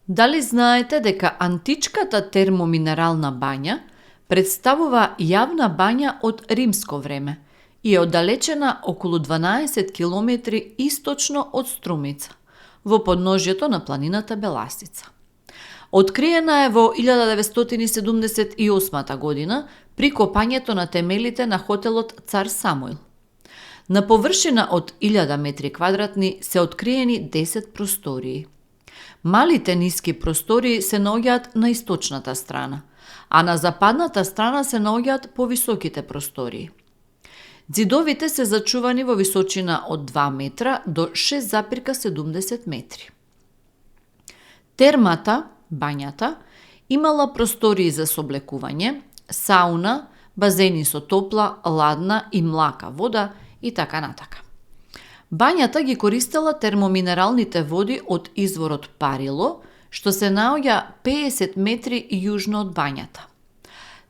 Дали знаете дека античката термоминерална бања представува јавна бања од римско време и е оддалечена околу 12 километри источно од Струмица, во подножјето на планината Беласица. Откриена е во 1978 година при копањето на темелите на хотелот Цар Самуил. На површина од 1000 метри квадратни се откриени 10 простории. Малите ниски простории се наоѓаат на источната страна, а на западната страна се наоѓаат повисоките простории. Ѕидовите се зачувани во височина од 2 метра до 6,70 метри. Термата, бањата, имала простории за соблекување, сауна, базени со топла, ладна и млака вода и така натака. Бањата ги користела термоминералните води од изворот Парило, што се наоѓа 50 метри јужно од бањата.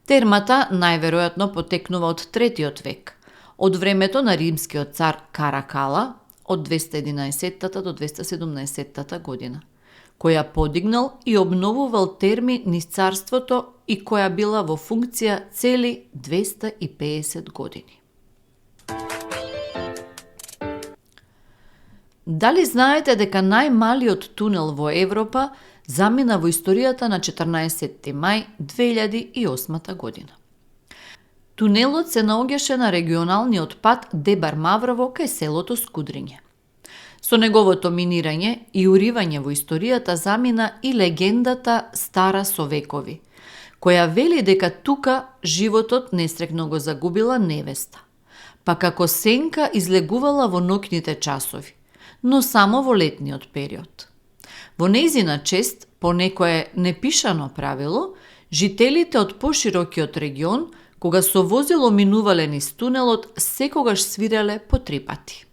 Термата најверојатно потекнува од 3 век, од времето на римскиот цар Каракала од 211 до 217 година, која подигнал и обновувал терми низ царството и која била во функција цели 250 години. Дали знаете дека најмалиот тунел во Европа замина во историјата на 14 мај 2008 година? Тунелот се наоѓаше на регионалниот пат Дебар-Маврово кај селото Скудриње. Со неговото минирање и уривање во историјата замина и легендата стара со векови, која вели дека тука животот несрекно го загубила невеста, па како сенка излегувала во ноќните часови, но само во летниот период. Во нејзина чест, по некое непишано правило, жителите од поширокиот регион, кога со возило минувале низ тунелот, секогаш свиреле по 3 пати.